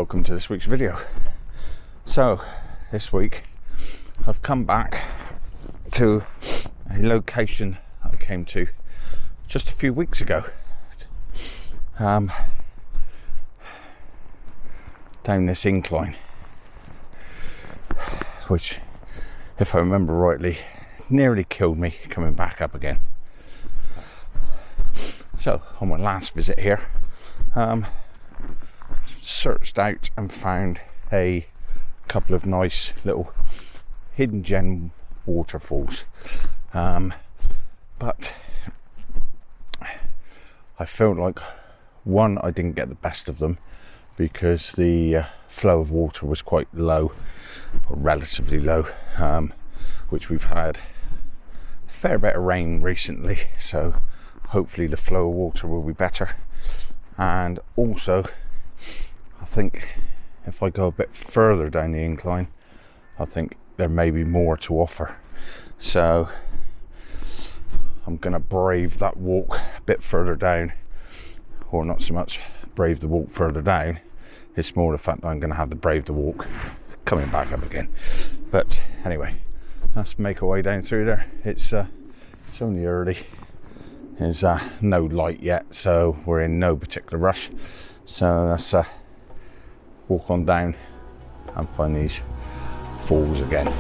welcome to this week's video. So this week I've come back to a location I came to just a few weeks ago, down this incline, which, if I remember rightly, nearly killed me coming back up again. So on my last visit here, searched out and found a couple of nice little hidden gem waterfalls, but I felt like, one, I didn't get the best of them because the flow of water was quite low, or relatively low, which we've had a fair bit of rain recently, so hopefully the flow of water will be better. And also, I think if I go a bit further down the incline, I think there may be more to offer. So I'm going to brave that walk a bit further down, or not so much brave the walk further down, it's more the fact that I'm going to have to brave the walk coming back up again. But anyway, let's make our way down through there. It's only early, there's no light yet, so we're in no particular rush. So let's walk on down and find these falls again.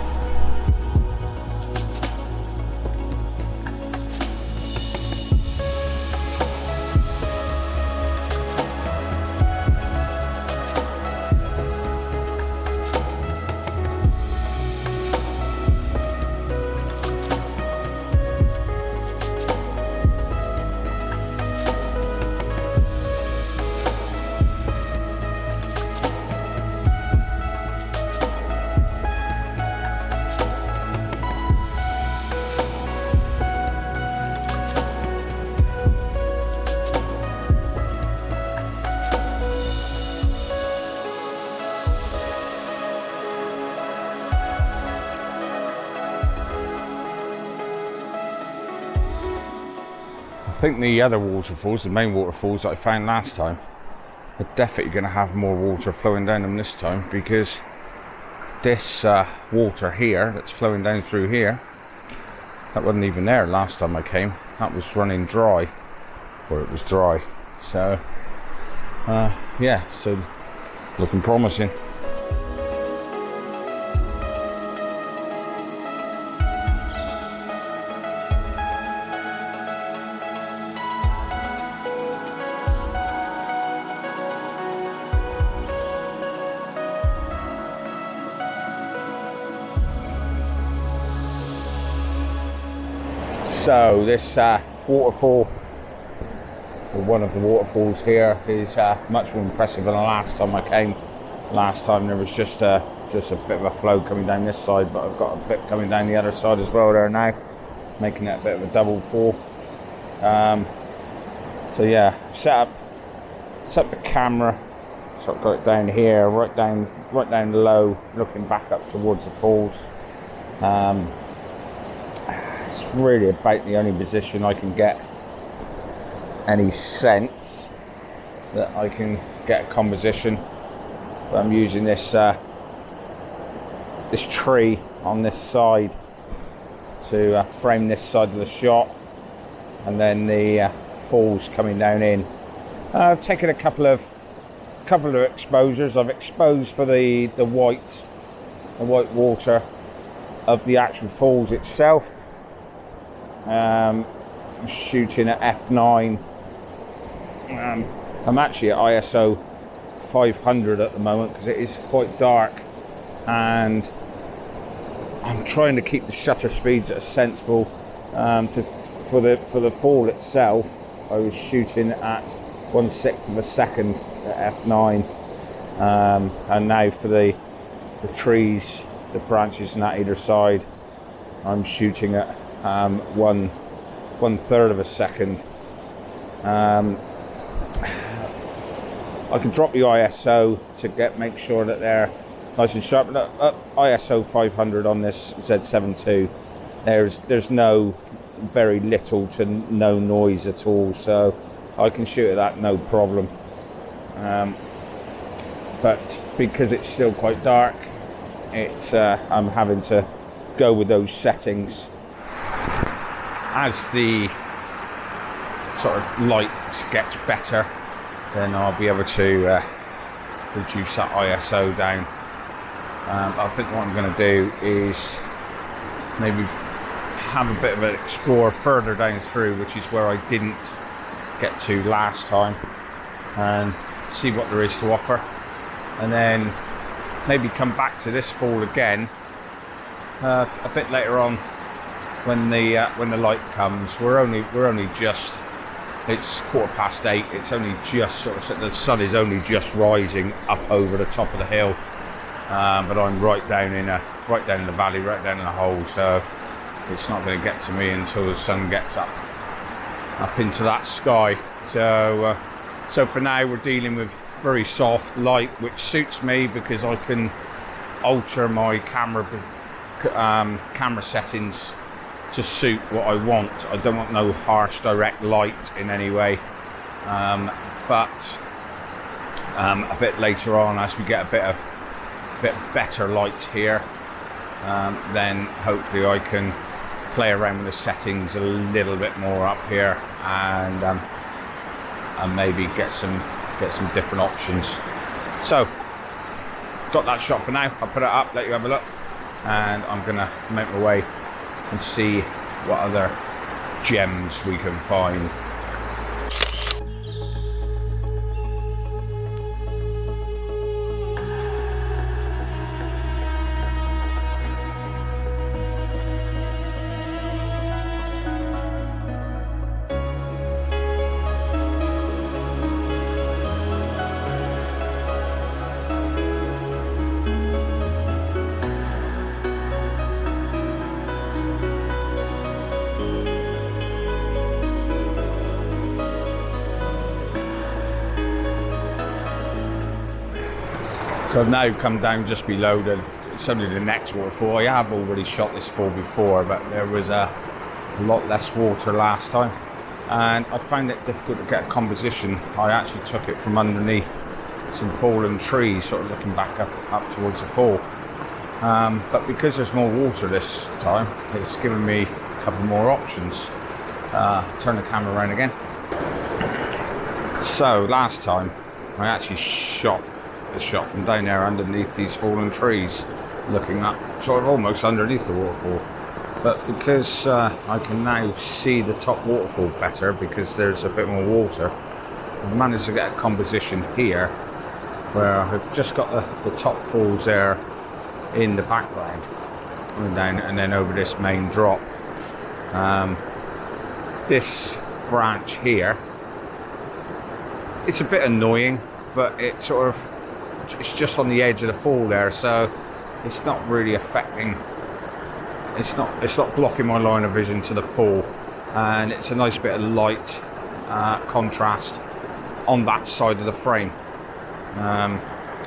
I think the other waterfalls, the main waterfalls that I found last time, are definitely going to have more water flowing down them this time, because this water here that's flowing down through here, that wasn't even there last time I came. That was running dry, or it was dry. So yeah, so looking promising. So this waterfall, or one of the waterfalls here, is much more impressive than the last time I came. Last time there was just a bit of a flow coming down this side, but I've got a bit coming down the other side as well there now, making it a bit of a double fall. So yeah, set up the camera, so I've got it down here, right down low, looking back up towards the falls. It's really about the only position I can get any sense that I can get a composition. But I'm using this this tree on this side to frame this side of the shot, and then the falls coming down in. I've taken a couple of exposures. I've exposed for the white water of the actual falls itself. I'm shooting at f9. I'm actually at ISO 500 at the moment because it is quite dark, and I'm trying to keep the shutter speeds at a sensible. For the fall itself, I was shooting at 1/6 of a second at f9, and now for the trees, the branches on either side, I'm shooting at 1/3 of a second. I can drop the ISO to make sure that they're nice and sharp. ISO 500 on this Z7 II, there's no, very little to no noise at all, so I can shoot at that no problem. but because it's still quite dark, it's I'm having to go with those settings. As the sort of light gets better, then I'll be able to reduce that ISO down. I think what I'm going to do is maybe have a bit of an explore further down through, which is where I didn't get to last time, and see what there is to offer, and then maybe come back to this fall again a bit later on when the light comes. We're only just, it's 8:15. It's only just sort of, the sun is only just rising up over the top of the hill, but I'm right down in the valley, right down in the hole, so it's not going to get to me until the sun gets up into that sky. So for now we're dealing with very soft light, which suits me because I can alter my camera settings to suit what I want. I don't want no harsh direct light in any way, but a bit later on, as we get a bit better light here, then hopefully I can play around with the settings a little bit more up here, and maybe get some different options. So got that shot for now. I'll put it up, let you have a look, and I'm gonna make my way and see what other gems we can find. So I've now come down just below it's only the next waterfall. I have already shot this fall before, but there was a lot less water last time, and I found it difficult to get a composition. I actually took it from underneath some fallen trees, sort of looking back up towards the fall. But because there's more water this time, it's given me a couple more options. Turn the camera around again. So last time I actually shot the shot from down there underneath these fallen trees, looking up sort of almost underneath the waterfall, but because I can now see the top waterfall better because there's a bit more water, I've managed to get a composition here where I've just got the top falls there in the background, and down and then over this main drop. This branch here, it's a bit annoying, but it's just on the edge of the fall there, so it's not really affecting, it's not blocking my line of vision to the fall, and it's a nice bit of light contrast on that side of the frame.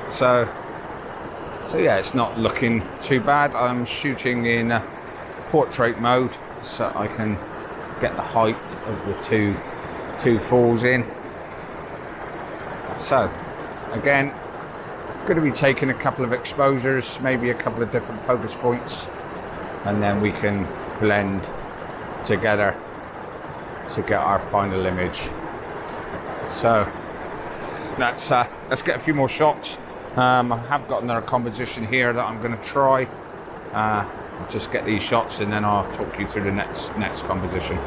So yeah, it's not looking too bad. I'm shooting in portrait mode, so I can get the height of the two falls in. So again, going to be taking a couple of exposures, maybe a couple of different focus points, and then we can blend together to get our final image. So let's get a few more shots. I have got another composition here that I'm going to try. I'll just get these shots and then I'll talk you through the next composition.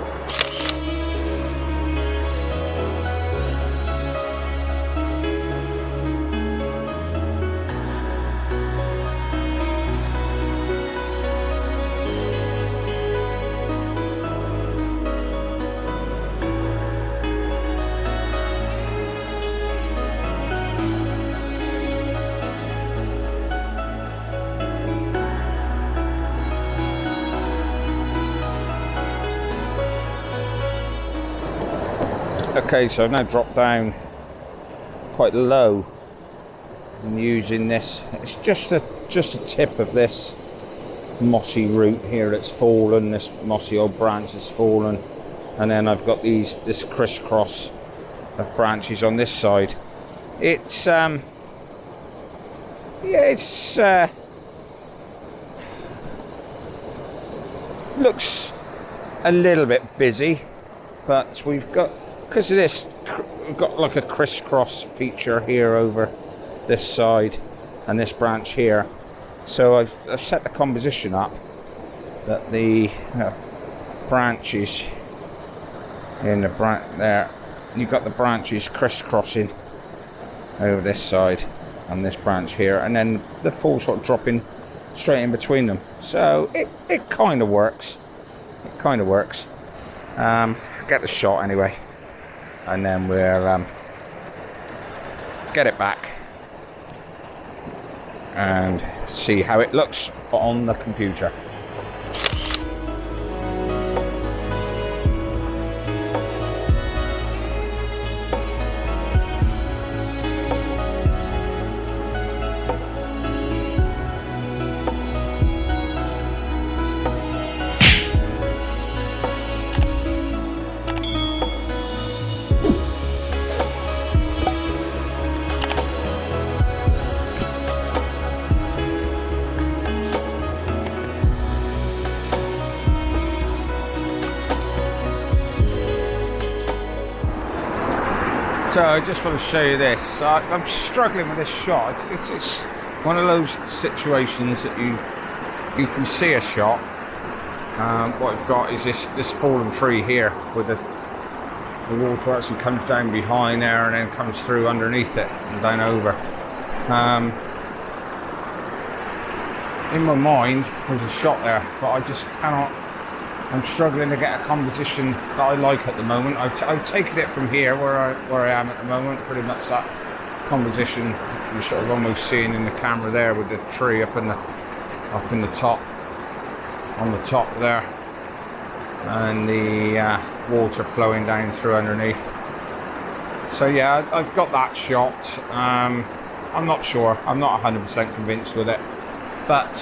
Okay, so I've now dropped down quite low and using this. It's just a tip of this mossy root here that's fallen, this mossy old branch that's fallen, and then I've got this crisscross of branches on this side. It's yeah, it's looks a little bit busy, but we've got, because of this, we've got like a crisscross feature here over this side and this branch here. So I've set the composition up that the branches in the branch there, you've got the branches crisscrossing over this side and this branch here, and then the full sort of dropping straight in between them. So it kind of works. It kind of works. Get the shot anyway, and then we'll get it back and see how it looks on the computer. So I just want to show you this. I'm struggling with this shot. It's one of those situations that you can see a shot. What I've got is this fallen tree here, with the water actually comes down behind there and then comes through underneath it and down over. In my mind there's a shot there, but I just cannot. I'm struggling to get a composition that I like at the moment. I've taken it from here where I am at the moment, pretty much that composition you're sort of almost seeing in the camera there, with the tree up in the top, on the top there, and the water flowing down through underneath. So yeah, I've got that shot. I'm not sure. I'm not 100% convinced with it, but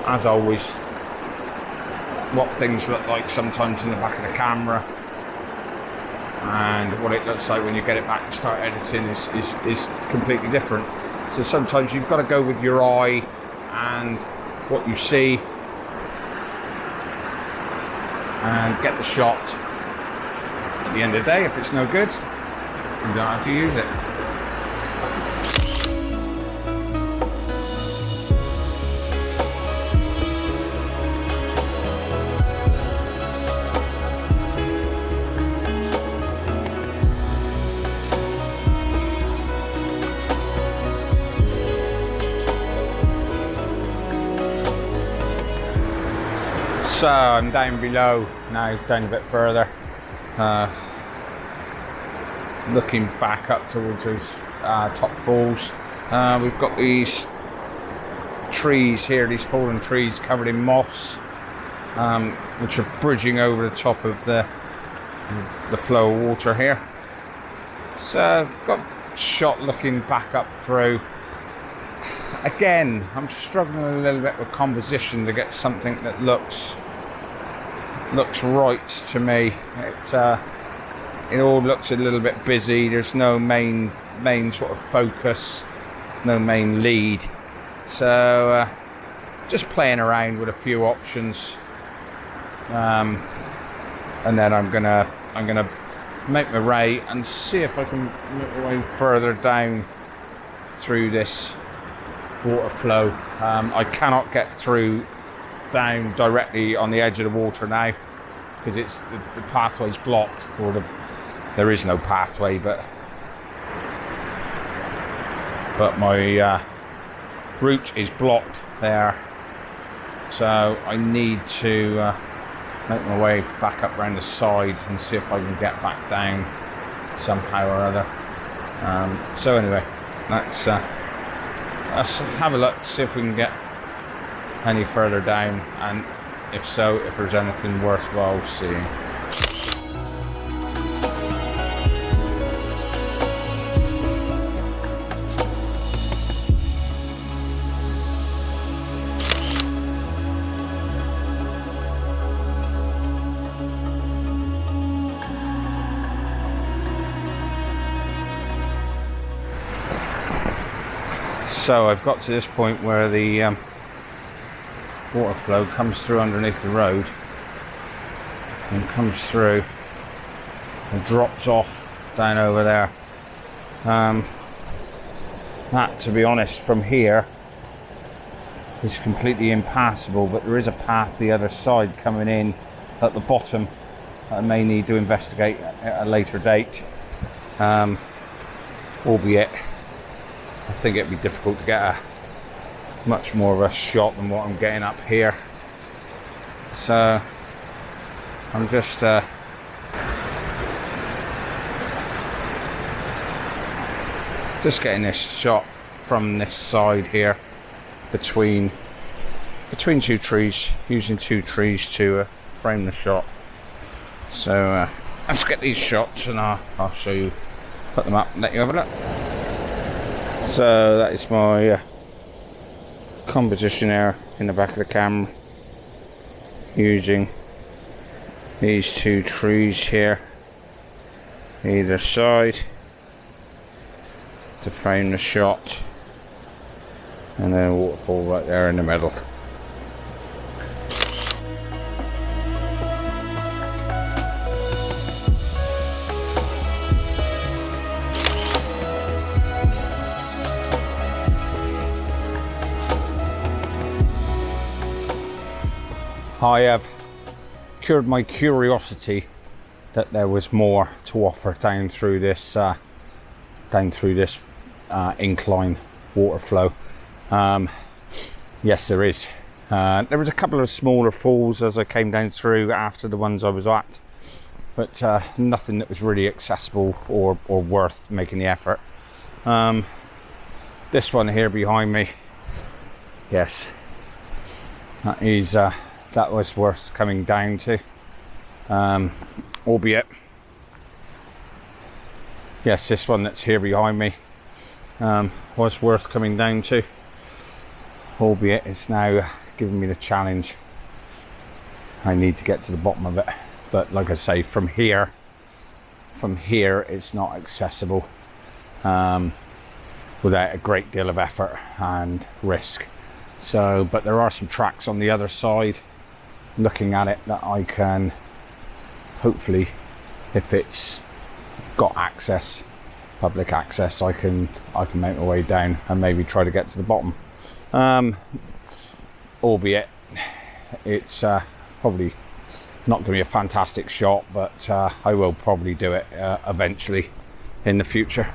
as always, what things look like sometimes in the back of the camera and what it looks like when you get it back and start editing is completely different. So sometimes you've got to go with your eye and what you see and get the shot. At the end of the day, if it's no good, you don't have to use it. So I'm down below now, down a bit further, looking back up towards those top falls. We've got these trees here, these fallen trees covered in moss, which are bridging over the top of the flow of water here. So I've got a shot looking back up through. Again, I'm struggling a little bit with composition to get something that looks right to me. It all looks a little bit busy. There's no main sort of focus, no main lead. So just playing around with a few options, and then I'm gonna make my way and see if I can make my way further down through this water flow. I cannot get through down directly on the edge of the water now because it's the pathway's blocked, or there is no pathway, but my route is blocked there, so I need to make my way back up around the side and see if I can get back down somehow or other. So anyway, let's have a look, see if we can get any further down, and if so, if there's anything worthwhile seeing. So I've got to this point where the water flow comes through underneath the road and comes through and drops off down over there. That, to be honest, from here is completely impassable, but there is a path the other side coming in at the bottom that I may need to investigate at a later date, albeit I think it'd be difficult to get a much more of a shot than what I'm getting up here. So I'm just getting this shot from this side here between two trees, using two trees to frame the shot. So let's get these shots and I'll show you, put them up and let you have a look. So that is my composition there in the back of the camera, using these two trees here either side to frame the shot, and then a waterfall right there in the middle. I have cured my curiosity that there was more to offer down through this incline water flow. Yes, there is. There was a couple of smaller falls as I came down through after the ones I was at, but nothing that was really accessible or worth making the effort. This one here behind me, yes, that was worth coming down to, albeit, yes, this one that's here behind me was worth coming down to, albeit it's now giving me the challenge. I need to get to the bottom of it, but like I say, from here it's not accessible without a great deal of effort and risk. So, but there are some tracks on the other side, looking at it, that I can hopefully, if it's got access, public access, I can make my way down and maybe try to get to the bottom. Albeit it's probably not going to be a fantastic shot, but I will probably do it eventually in the future.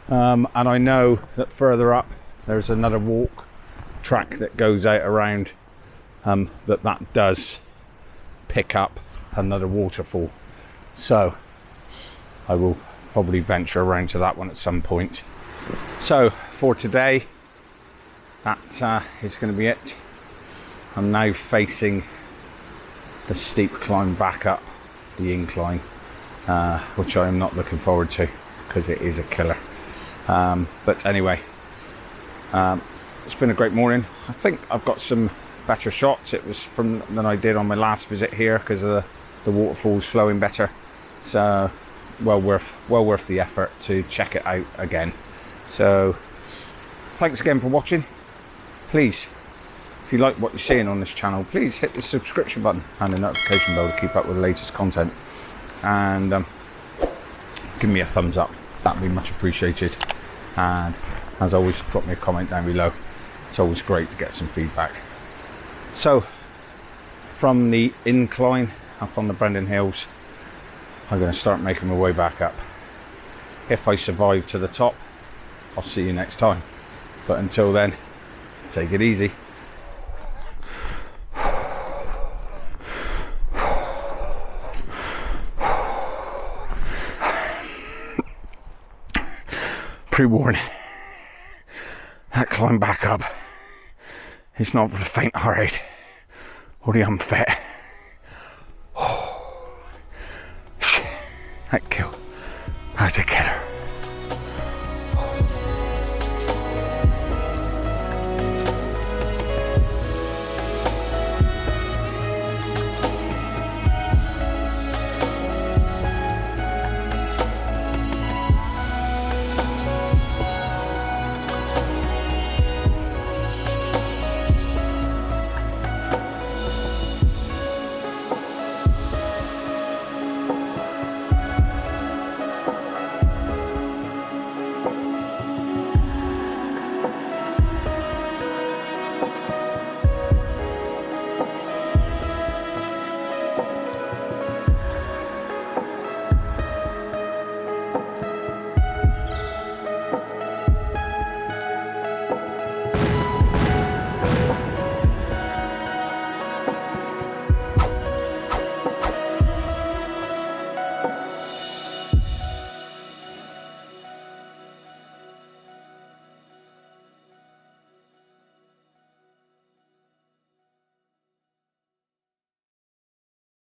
And I know that further up there's another walk track that goes out around, that does pick up another waterfall, so I will probably venture around to that one at some point. So for today, that is going to be it. I'm now facing the steep climb back up the incline, which I am not looking forward to because it is a killer. But anyway, it's been a great morning. I think I've got some better shots than I did on my last visit here because of the waterfalls flowing better. So well worth the effort to check it out again. So thanks again for watching. Please, if you like what you're seeing on this channel, please hit the subscription button and the notification bell to keep up with the latest content, and give me a thumbs up, that'd be much appreciated. And as always, drop me a comment down below. It's always great to get some feedback. So from the incline up on the Brendan Hills, I'm going to start making my way back up. If I survive to the top, I'll see you next time. But until then, take it easy. Pre-warning, that climb back up is not for the faint-hearted or the unfit. That kill, that's a killer.